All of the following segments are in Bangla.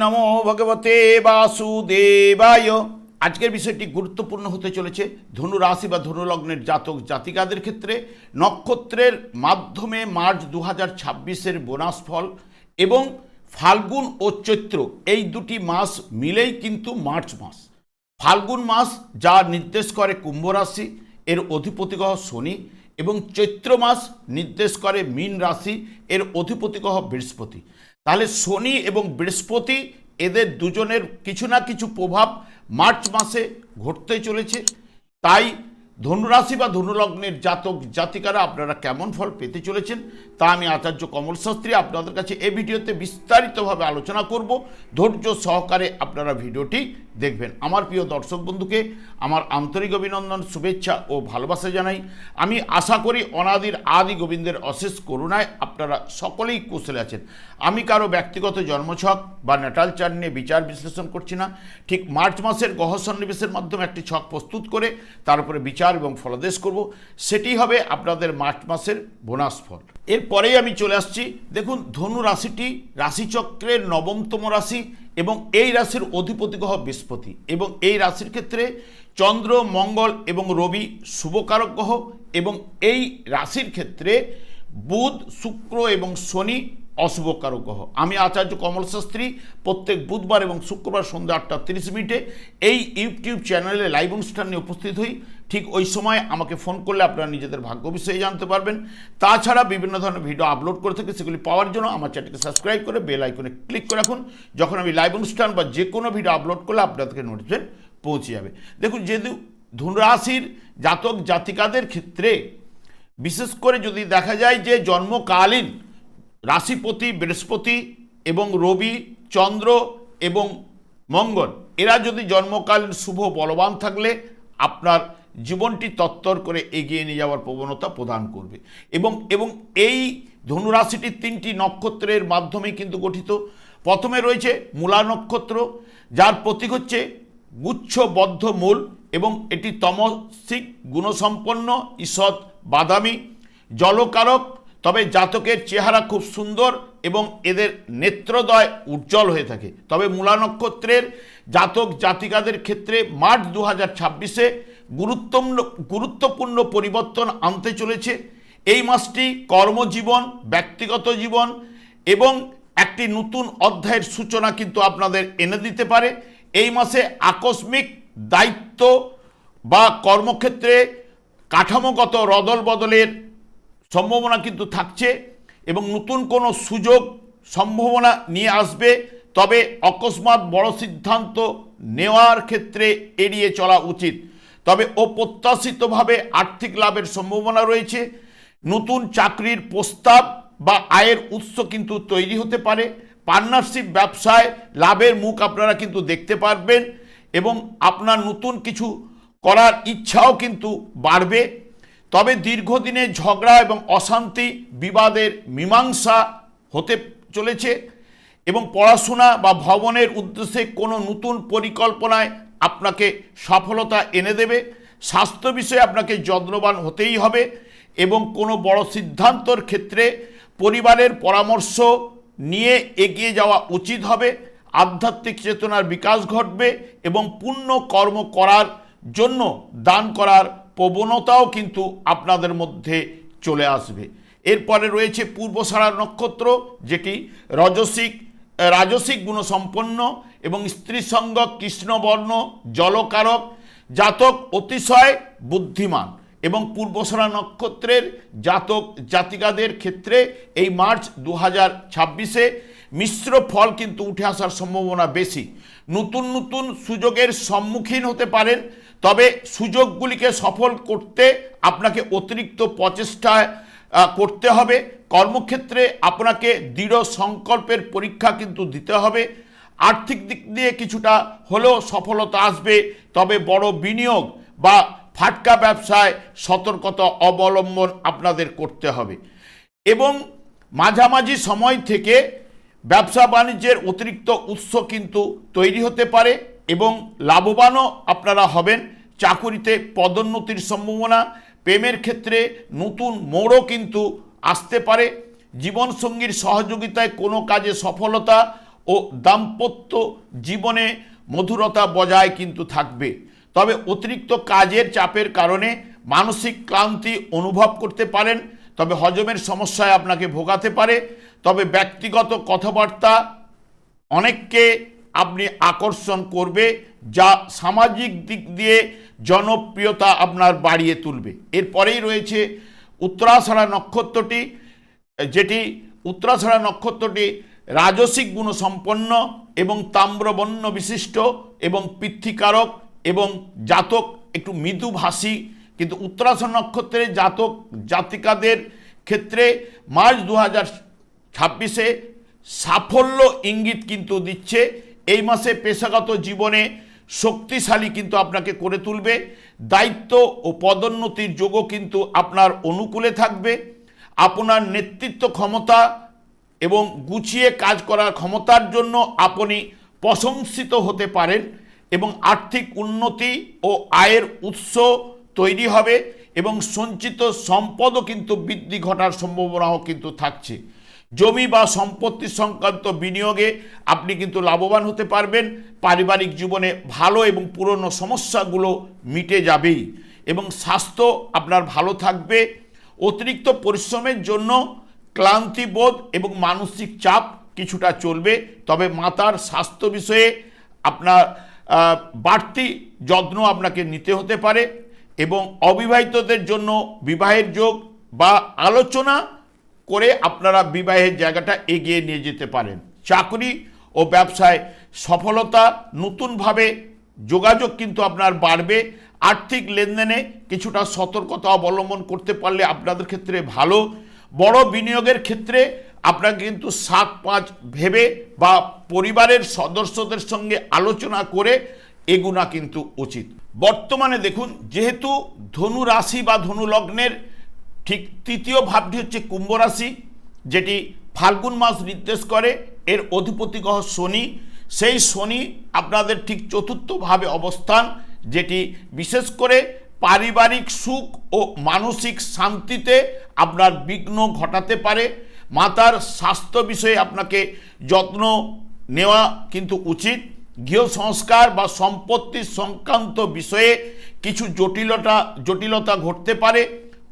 নমো ভগবতে বাসুদেবায়। আজকের বিষয়টি গুরুত্বপূর্ণ হতে চলেছে ধনু রাশি বা ধনু লগ্নের জাতক জাতিকাদের ক্ষেত্রে নক্ষত্রের মাধ্যমে মার্চ 2026-এর বোনাস ফল এবং ফাল্গুন ও চৈত্র এই দুটি মাস মিলেই কিন্তু মার্চ মাস। ফাল্গুন মাস যা নির্দেশ করে কুম্ভ রাশি, এর অধিপতি গ্রহ শনি, এবং চৈত্র মাস নির্দেশ করে মীন রাশি, এর অধিপতি গ্রহ বৃহস্পতি। তাহলে শনি এবং বৃহস্পতি এদের দুজনের কিছু না কিছু প্রভাব মার্চ মাসে ঘটতে চলেছে। তাই ধনুরাশি বা ধনুলগ্নের জাতক জাতিকারা আপনারা কেমন ফল পেতে চলেছেন তা আমি আচার্য কমল শাস্ত্রী আপনাদের কাছে এই ভিডিওতে বিস্তারিতভাবে আলোচনা করব। ধৈর্য সহকারে আপনারা ভিডিওটি দেখবেন। আমার প্রিয় দর্শক বন্ধুকে আমার আন্তরিক অভিনন্দন, শুভেচ্ছা ও ভালোবাসা জানাই। আমি আশা করি অনাদির আদি গোবিন্দের অশেষ করুণায় আপনারা সকলেই কুশলে আছেন। আমি কারো ব্যক্তিগত জন্মছক বা ন্যাটাল চার্ট নিয়ে বিচার বিশ্লেষণ করছি না। ঠিক মার্চ মাসের গ্রহ সন্নিবেশের মাধ্যমে একটি ছক প্রস্তুত করে তার উপরে বিচার এবং ফলাদেশ করব। সেটি হবে আপনাদের মার্চ মাসের বোনাস ফল। এরপরেই আমি চলে আসছি। দেখুন, ধনু রাশিটি রাশিচক্রের নবমতম রাশি এবং এই রাশির অধিপতি গ্রহ বৃহস্পতি, এবং এই রাশির ক্ষেত্রে চন্দ্র, মঙ্গল এবং রবি শুভকারক গ্রহ, এবং এই রাশির ক্ষেত্রে বুধ, শুক্র এবং শনি অশুভকারক গ্রহ। আমি আচার্য কমল শাস্ত্রী প্রত্যেক বুধবার এবং শুক্রবার সন্ধ্যা 8:30 এই ইউটিউব চ্যানেলে লাইভ অনুষ্ঠান নিয়ে উপস্থিত হই। ঠিক ওই সময় আমাকে ফোন করলে আপনারা নিজেদের ভাগ্য বিষয়ে জানতে পারবেন। তাছাড়া বিভিন্ন ধরনের ভিডিও আপলোড করে থাকি, সেগুলি পাওয়ার জন্য আমার চ্যানেলকে সাবস্ক্রাইব করে বেল আইকনে ক্লিক করে রাখুন। যখন আমি লাইভ অনুষ্ঠান বা যে কোনো ভিডিও আপলোড করলে আপনাদেরকে নোটিফিকেশন পৌঁছে যাবে। দেখুন, যেহেতু ধনুরাশির জাতক জাতিকাদের ক্ষেত্রে বিশেষ করে যদি দেখা যায় যে জন্মকালীন রাশিপতি বৃহস্পতি এবং রবি, চন্দ্র এবং মঙ্গল এরা যদি জন্মকালীন শুভ বলবান থাকলে আপনার জীবনটি তত্তর করে এগিয়ে নিয়ে যাওয়ার প্রবণতা প্রদান করবে। এবং এই ধনুরাশিটি 3টি নক্ষত্রের মাধ্যমে কিন্তু গঠিত। প্রথমে রয়েছে মূলা নক্ষত্র, যার প্রতীক হচ্ছে গুচ্ছবদ্ধ মূল, এবং এটি তমসিক গুণসম্পন্ন, ঈষৎ বাদামি, জলকারক। তবে জাতকের চেহারা খুব সুন্দর এবং এদের নেত্রদ্বয় উজ্জ্বল হয়ে থাকে। তবে মূলা নক্ষত্রের জাতক জাতিকাদের ক্ষেত্রে মার্চ 2026-এ গুরুত্বপূর্ণ পরিবর্তন আনতে চলেছে। এই মাসটি কর্মজীবন, ব্যক্তিগত জীবন এবং একটি নতুন অধ্যায়ের সূচনা কিন্তু আপনাদের এনে দিতে পারে। এই মাসে আকস্মিক দায়িত্ব বা কর্মক্ষেত্রে কাঠামোগত রদল বদলের সম্ভাবনা কিন্তু থাকছে, এবং নতুন কোনো সুযোগ সম্ভাবনা নিয়ে আসবে। তবে অকস্মাৎ বড় সিদ্ধান্ত নেওয়ার ক্ষেত্রে এড়িয়ে চলা উচিত। তবে অপ্রত্যাশিতভাবে আর্থিক লাভের সম্ভাবনা রয়েছে। নতুন চাকরির প্রস্তাব বা আয়ের উৎস কিন্তু তৈরি হতে পারে। পার্টনারশিপ ব্যবসায় লাভের মুখ আপনারা কিন্তু দেখতে পারবেন, এবং আপনার নতুন কিছু করার ইচ্ছাও কিন্তু বাড়বে। তবে দীর্ঘদিনের ঝগড়া এবং অশান্তি বিবাদের মীমাংসা হতে চলেছে, এবং পড়াশোনা বা ভবনের উদ্দেশ্যে কোনো নতুন পরিকল্পনায় আপনাকে সফলতা এনে দেবে। স্বাস্থ্য বিষয়ে আপনাকে যত্নবান হতেই হবে, এবং কোনো বড় সিদ্ধান্তর ক্ষেত্রে পরিবারের পরামর্শ নিয়ে এগিয়ে যাওয়া উচিত হবে। আধ্যাত্মিক চেতনার বিকাশ ঘটবে, এবং পুণ্য কর্ম করার জন্য দান করার প্রবণতাও কিন্তু আপনাদের মধ্যে চলে আসবে। এরপরে রয়েছে পূর্বষাঢ়া নক্ষত্র, যেটি রাজসিক গুণসম্পন্ন এবং স্ত্রীসঙ্গ কৃষ্ণবর্ণ, জলকারক। জাতক অতিশয় বুদ্ধিমান, এবং পূর্বষাঢ়া নক্ষত্রের জাতক জাতিকাদের ক্ষেত্রে এই মার্চ 2026-এ মিশ্র ফল কিন্তু উঠে আসার সম্ভাবনা বেশি। নতুন নতুন সুযোগের সম্মুখীন হতে পারেন, তবে সুযোগগুলিকে সফল করতে আপনাকে অতিরিক্ত প্রচেষ্টা করতে হবে। কর্মক্ষেত্রে আপনাকে দৃঢ় সংকল্পের পরীক্ষা কিন্তু দিতে হবে। আর্থিক দিক দিয়ে কিছুটা হলেও সফলতা আসবে, তবে বড় বিনিয়োগ বা ফাটকা ব্যবসায় সতর্কতা অবলম্বন আপনাদের করতে হবে। এবং মাঝামাঝি সময় থেকে ব্যবসা বাণিজ্যের অতিরিক্ত উৎস কিন্তু তৈরি হতে পারে, এবং লাভবানও আপনারা হবেন। চাকুরিতে পদোন্নতির সম্ভাবনা, প্রেমের ক্ষেত্রে নতুন মোড়ও কিন্তু আসতে পারে। জীবনসঙ্গীর সহযোগিতায় কোনো কাজে সফলতা ও দাম্পত্য জীবনে মধুরতা বজায় কিন্তু থাকবে। তবে অতিরিক্ত কাজের চাপের কারণে মানসিক ক্লান্তি অনুভব করতে পারেন, তবে হজমের সমস্যায় আপনাকে ভোগাতে পারে। তবে ব্যক্তিগত কথাবার্তা অনেককে আপনি আকর্ষণ করবে, যা সামাজিক দিক দিয়ে জনপ্রিয়তা আপনার বাড়িয়ে তুলবে। এরপরেই রয়েছে উত্তরাষাঢ়া নক্ষত্রটি, যেটি উত্তরাষাঢ়া নক্ষত্রটি রাজসিক গুণসম্পন্ন এবং তাম্রবর্ণ বিশিষ্ট এবং পিতৃকারক এবং জাতক একটু মৃদুভাষী। কিন্তু উত্তরাষাঢ়া নক্ষত্রের জাতক জাতিকাদের ক্ষেত্রে মার্চ 2026-এ সাফল্য ইঙ্গিত কিন্তু দিচ্ছে। এই মাসে পেশাগত জীবনে শক্তিশালী কিন্তু আপনাকে করে তুলবে। দায়িত্ব ও পদোন্নতির যোগও কিন্তু আপনার অনুকূলে থাকবে। আপনার নেতৃত্ব ক্ষমতা এবং গুছিয়ে কাজ করার ক্ষমতার জন্য আপনি প্রশংসিত হতে পারেন এবং আর্থিক উন্নতি ও আয়ের উৎস তৈরি হবে এবং সঞ্চিত সম্পদও কিন্তু বৃদ্ধি ঘটার সম্ভাবনাও কিন্তু থাকছে। জমি বা সম্পত্তি সংক্রান্ত বিনিয়োগে আপনি কিন্তু লাভবান হতে পারবেন। পারিবারিক জীবনে ভালো এবং পুরনো সমস্যাগুলো মিটে যাবেই এবং স্বাস্থ্য আপনার ভালো থাকবে। অতিরিক্ত পরিশ্রমের জন্য ক্লান্তিবোধ এবং মানসিক চাপ কিছুটা চলবে, তবে মাতার স্বাস্থ্য বিষয়ে আপনার বাড়তি যত্ন আপনাকে নিতে হতে পারে এবং অবিবাহিতদের জন্য বিবাহের যোগ বা আলোচনা করে আপনারা বিবাহের জায়গাটা এগিয়ে নিয়ে যেতে পারেন। চাকরি ও ব্যবসায় সফলতা, নতুনভাবে যোগাযোগ কিন্তু আপনার বাড়বে। আর্থিক লেনদেনে কিছুটা সতর্কতা অবলম্বন করতে পারলে আপনাদের ক্ষেত্রে ভালো। বড় বিনিয়োগের ক্ষেত্রে আপনাকে কিন্তু 7-5 ভেবে বা পরিবারের সদস্যদের সঙ্গে আলোচনা করে এগুনা কিন্তু উচিত। বর্তমানে দেখুন, যেহেতু ধনু রাশি বা ধনু লগ্নের ঠিক তৃতীয় ভাবটি হচ্ছে কুম্ভ রাশি, যেটি ফাল্গুন মাস নির্দেশ করে, এর অধিপতি গ্রহ শনি। সেই শনি আপনাদের ঠিক চতুর্থভাবে অবস্থান, যেটি বিশেষ করে পারিবারিক সুখ ও মানসিক শান্তিতে আপনার বিঘ্ন ঘটাতে পারে। মাতার স্বাস্থ্য বিষয়ে আপনাকে যত্ন নেওয়া কিন্তু উচিত। গৃহ সংস্কার বা সম্পত্তি সংক্রান্ত বিষয়ে কিছু জটিলতা ঘটতে পারে।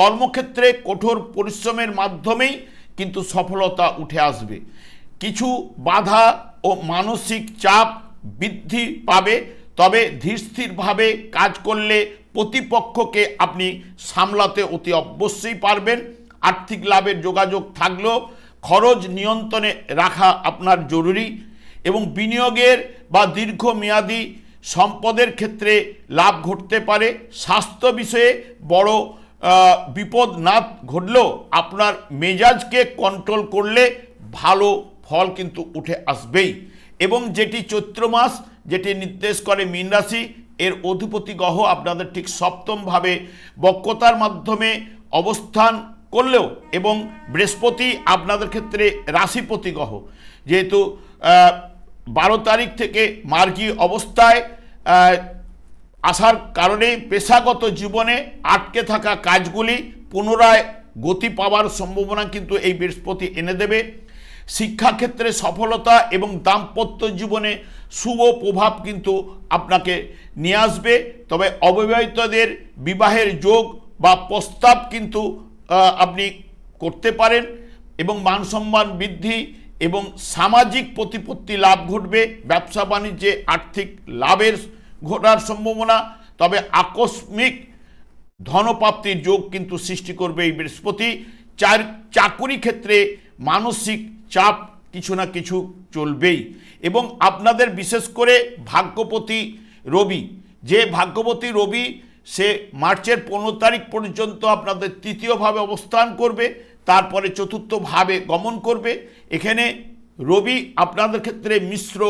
কর্মক্ষেত্রে কঠোর পরিশ্রমের মাধ্যমেই কিন্তু সফলতা উঠে আসবে। কিছু বাধা ও মানসিক চাপ বৃদ্ধি পাবে, তবে ধীরস্থিরভাবে কাজ করলে প্রতিপক্ষকে আপনি সামলাতে অতি অবশ্যই পারবেন। আর্থিক লাভের যোগাযোগ থাকলেও খরচ নিয়ন্ত্রণে রাখা আপনার জরুরি এবং বিনিয়োগের বা দীর্ঘমেয়াদী সম্পদের ক্ষেত্রে লাভ ঘটতে পারে। স্বাস্থ্য বিষয়ে বড় বিপদ না ঘটলেও আপনার মেজাজকে কন্ট্রোল করলে ভালো ফল কিন্তু উঠে আসবেই। এবং যেটি চৈত্র মাস, যেটি নির্দেশ করে মীন রাশি, এর অধিপতি গ্রহ আপনাদের ঠিক সপ্তমভাবে বক্রতার মাধ্যমে অবস্থান করলেও এবং বৃহস্পতি আপনাদের ক্ষেত্রে রাশিপতি গ্রহ, যেহেতু 12 তারিখ থেকে মার্গী অবস্থায় আসার কারণে পেশাগত জীবনে আটকে থাকা কাজগুলি পুনরায় গতি পাওয়ার সম্ভাবনা কিন্তু এই বৃহস্পতি এনে দেবে। শিক্ষাক্ষেত্রে সফলতা এবং দাম্পত্য জীবনে শুভ প্রভাব কিন্তু আপনাকে নিয়ে আসবে। তবে অবিবাহিতদের বিবাহের যোগ বা প্রস্তাব কিন্তু আপনি করতে পারেন এবং মান সম্মান বৃদ্ধি এবং সামাজিক প্রতিপত্তি লাভ ঘটবে। ব্যবসা বাণিজ্যে আর্থিক লাভের ঘটার সম্ভাবনা, তবে আকস্মিক ধনপ্রাপ্তির যোগ কিন্তু সৃষ্টি করবে এই বৃহস্পতি। চাকুরি ক্ষেত্রে মানসিক চাপ কিছু না কিছু চলবেই এবং আপনাদের বিশেষ করে ভাগ্যপতি রবি, যে ভাগ্যপতি রবি সে মার্চের 15 তারিখ পর্যন্ত আপনাদের তৃতীয়ভাবে অবস্থান করবে, তারপরে চতুর্থভাবে গমন করবে। এখানে রবি আপনাদের ক্ষেত্রে মিশ্র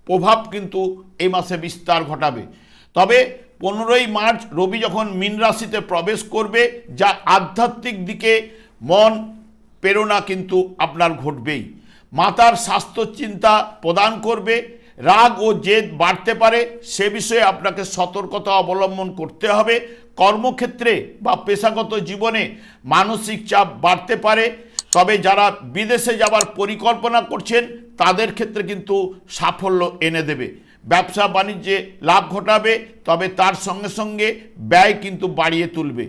প্রভাব কিন্তু এই মাসে বিস্তার ঘটাবে। তবে 15ই মার্চ রবি যখন মীন রাশিতে প্রবেশ করবে, যা আধ্যাত্মিক দিকে মন প্রেরণা কিন্তু আপনার ঘটবেই। মাতার স্বাস্থ্য চিন্তা প্রদান করবে। রাগ ও জেদ বাড়তে পারে, সে বিষয়ে আপনাকে সতর্কতা অবলম্বন করতে হবে। কর্মক্ষেত্রে বা পেশাগত জীবনে মানসিক চাপ বাড়তে পারে। তবে যারা বিদেশে যাবার পরিকল্পনা করছেন তাদের ক্ষেত্রে কিন্তু সাফল্য এনে দেবে। ব্যবসা বাণিজ্যে লাভ ঘটাবে, তবে তার সঙ্গে সঙ্গে ব্যয় কিন্তু বাড়িয়ে তুলবে।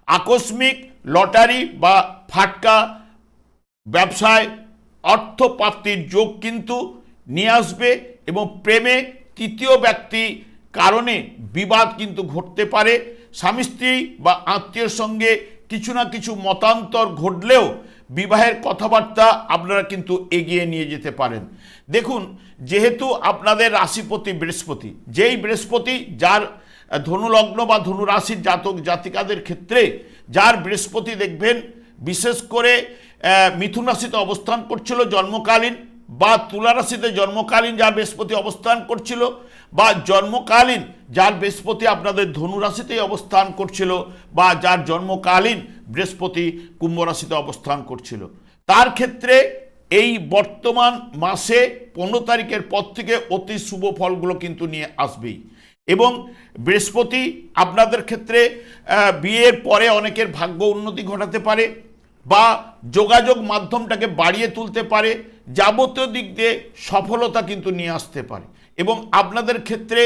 আকস্মিক লটারি বা ফাটকা ব্যবসায় অর্থ প্রাপ্তির যোগ কিন্তু নিয়ে আসবে এবং প্রেমে তৃতীয় ব্যক্তি কারণে বিবাদ কিন্তু ঘটতে পারে। স্বামী স্ত্রী বা আত্মীয়ের সঙ্গে কিছু না কিছু মতান্তর ঘটলেও বিবাহের কথাবার্তা আপনারা কিন্তু এগিয়ে নিয়ে যেতে পারেন। দেখুন, যেহেতু আপনাদের রাশিপতি বৃহস্পতি, যেই বৃহস্পতি যার ধনুলগ্ন বা ধনুরাশির জাতক জাতিকাদের ক্ষেত্রে যার বৃহস্পতি দেখবেন বিশেষ করে মিথুন রাশিতে অবস্থান করছিল জন্মকালীন, বা তুলা রাশিতে জন্মকালীন যার বৃহস্পতি অবস্থান করছিল, বা জন্মকালীন যার বৃহস্পতি আপনাদের ধনু রাশিতেই অবস্থান করছিল, বা যার জন্মকালীন বৃহস্পতি কুম্ভ রাশিতে অবস্থান করছিল, তার ক্ষেত্রে এই বর্তমান মাসে 15 তারিখের পর থেকে অতি শুভ ফলগুলো কিন্তু নিয়ে আসবেই। এবং বৃহস্পতি আপনাদের ক্ষেত্রে বিয়ের পরে অনেকের ভাগ্য উন্নতি ঘটাতে পারে বা যোগাযোগ মাধ্যমটাকে বাড়িয়ে তুলতে পারে, যাবতীয় দিক দিয়ে সফলতা কিন্তু নিয়ে আসতে পারে। এবং আপনাদের ক্ষেত্রে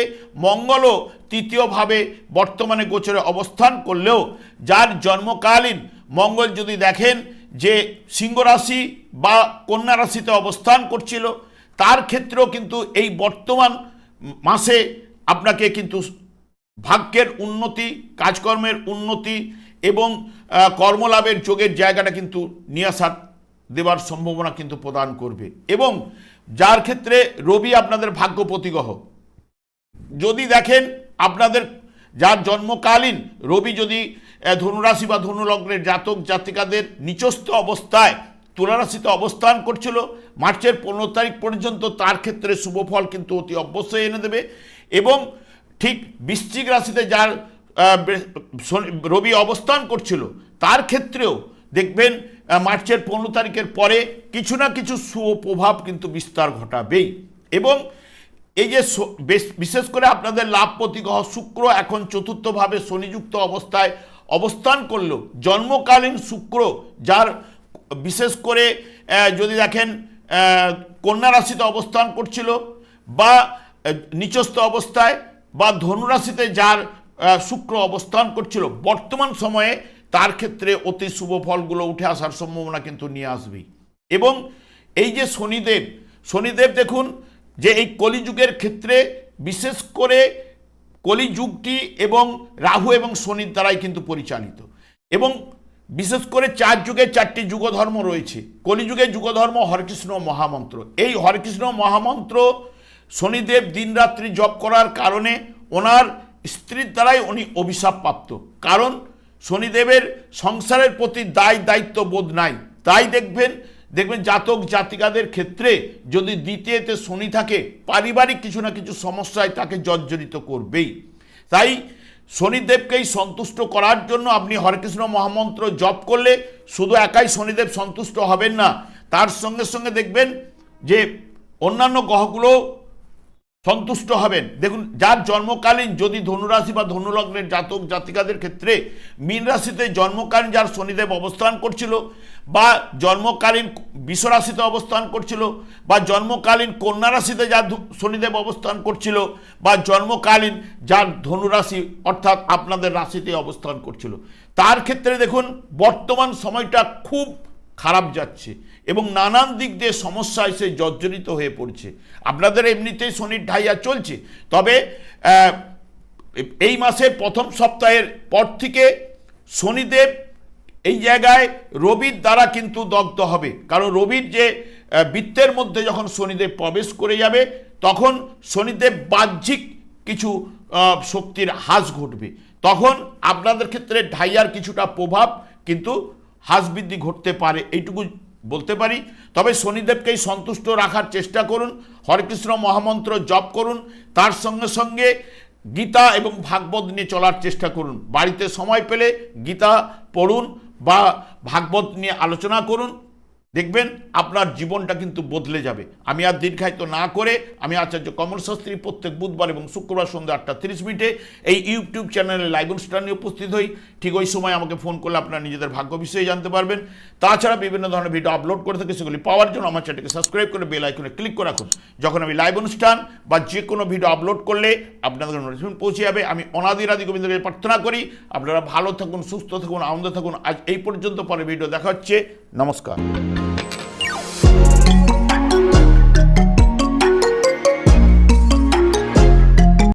মঙ্গলও তৃতীয়ভাবে বর্তমানে গোচরে অবস্থান করলেও যার জন্মকালীন মঙ্গল যদি দেখেন যে সিংহ রাশি বা কন্যা রাশিতে অবস্থান করছিল, তার ক্ষেত্রেও কিন্তু এই বর্তমান মাসে আপনাকে কিন্তু ভাগ্যের উন্নতি, কাজকর্মের উন্নতি এবং কর্মলাভের যোগের জায়গাটা কিন্তু নিয়ে আসার দেওয়ার সম্ভাবনা কিন্তু প্রদান করবে। এবং যার ক্ষেত্রে রবি আপনাদের ভাগ্যপতি গ্রহ, যদি দেখেন আপনাদের যার জন্মকালীন রবি যদি ধনুরাশি বা ধনুলগ্নের জাতক জাতিকাদের নিচস্থ অবস্থায় তুলারাশিতে অবস্থান করছিল মার্চের 15 তারিখ পর্যন্ত, তার ক্ষেত্রে শুভফল কিন্তু অতি অবশ্যই এনে দেবে। এবং ঠিক বৃশ্চিক রাশিতে যার রবি অবস্থান করছিল তার ক্ষেত্রেও দেখবেন মার্চের 15 তারিখের পরে কিছু না কিছু সুপ্রভাব কিন্তু বিস্তার ঘটাবেই। এবং এই যে বিশেষ করে আপনাদের লাভপতি গ্রহ শুক্র এখন চতুর্থভাবে শনিযুক্ত অবস্থায় অবস্থান করলো, জন্মকালীন শুক্র যার বিশেষ করে যদি দেখেন কন্যা রাশিতে অবস্থান করছিল বা নিচস্থ অবস্থায় বা ধনুরাশিতে যার শুক্র অবস্থান করছিল, বর্তমান সময়ে তার ক্ষেত্রে অতি শুভ ফলগুলো উঠে আসার সম্ভাবনা কিন্তু নিয়ে আসবেই। এবং এই যে শনিদেব দেখুন যে এই কলিযুগের ক্ষেত্রে বিশেষ করে কলিযুগটি এবং রাহু এবং শনির দ্বারাই কিন্তু পরিচালিত। এবং বিশেষ করে 4 যুগে 4টি যুগধর্ম রয়েছে। কলিযুগে যুগধর্ম হরেকৃষ্ণ মহামন্ত্র, এই হরেকৃষ্ণ মহামন্ত্র শনিদেব দিনরাত্রি জপ করার কারণে ওনার স্ত্রীর দ্বারাই উনি অভিশাপ প্রাপ্ত, কারণ শনিদেবের সংসারের প্রতি দায়িত্ব বোধ নাই। তাই দেখবেন জাতক জাতিকাদের ক্ষেত্রে যদি দ্বিতীয়তে শনি থাকে পারিবারিক কিছু না কিছু সমস্যায় তাকে জর্জরিত করবেই। তাই শনিদেবকেই সন্তুষ্ট করার জন্য আপনি হরেকৃষ্ণ মহামন্ত্র জপ করলে শুধু একাই শনিদেব সন্তুষ্ট হবেন না, তার সঙ্গে সঙ্গে দেখবেন যে অন্যান্য গ্রহগুলো সন্তুষ্ট হবেন। দেখুন, যার জন্মকালীন যদি ধনুরাশি বা ধনুলগ্নের জাতক জাতিকাদের ক্ষেত্রে মীন রাশিতে জন্মকালীন যার শনিদেব অবস্থান করছিল, বা জন্মকালীন বৃষ রাশিতে অবস্থান করছিল, বা জন্মকালীন কন্যা রাশিতে যার শনিদেব অবস্থান করছিল, বা জন্মকালীন যার ধনুরাশি অর্থাৎ আপনাদের রাশিতে অবস্থান করছিল, তার ক্ষেত্রে দেখুন বর্তমান সময়টা খুব খারাপ যাচ্ছে এবং নানান দিক দিয়ে সমস্যা এসে জর্জরিত হয়ে পড়ছে। আপনাদের এমনিতেই শনির ঢাইয়া চলছে, তবে এই মাসের প্রথম সপ্তাহের পর থেকে শনিদেব এই জায়গায় রবির দ্বারা কিন্তু দগ্ধ হবে, কারণ রবির যে বৃত্তের মধ্যে যখন শনিদেব প্রবেশ করে যাবে তখন শনিদেব বাহ্যিক কিছু শক্তির হ্রাস ঘটবে, তখন আপনাদের ক্ষেত্রে ঢাইয়ার কিছুটা প্রভাব কিন্তু হ্রাস বৃদ্ধি ঘটতে পারে, এইটুকু বলতে পারি। তবে শনিদেবকেই সন্তুষ্ট রাখার চেষ্টা করুন, হরেকৃষ্ণ মহামন্ত্র জপ করুন, তার সঙ্গে সঙ্গে গীতা এবং ভাগবত নিয়ে চলার চেষ্টা করুন। বাড়িতে সময় পেলে গীতা পড়ুন বা ভাগবত নিয়ে আলোচনা করুন। দেখবেন আপনার জীবনটা কিন্তু বদলে যাবে। আমি আর দীর্ঘায়িত না করে আমি আচার্য কমল শাস্ত্রী প্রত্যেক বুধবার এবং শুক্রবার সন্ধ্যা 8:30 এই ইউটিউব চ্যানেলে লাইভ অনুষ্ঠান নিয়ে উপস্থিত হই। ঠিক ওই সময় আমাকে ফোন করলে আপনারা নিজেদের ভাগ্য বিষয়ে জানতে পারবেন। তাছাড়া বিভিন্ন ধরনের ভিডিও আপলোড করে থাকি, সেগুলি পাওয়ার জন্য আমার চ্যানেলকে সাবস্ক্রাইব করে বেল আইকনে ক্লিক করে রাখুন। যখন আমি লাইভ অনুষ্ঠান বা যে কোনো ভিডিও আপলোড করলে আপনাদের নোটিফিকেশন পৌঁছে যাবে। আমি অনাদিরাদি গোবিন্দকে প্রার্থনা করি আপনারা ভালো থাকুন, সুস্থ থাকুন, আনন্দ থাকুন। আজ এই পর্যন্ত, পরে ভিডিও দেখা হচ্ছে। নমস্কার।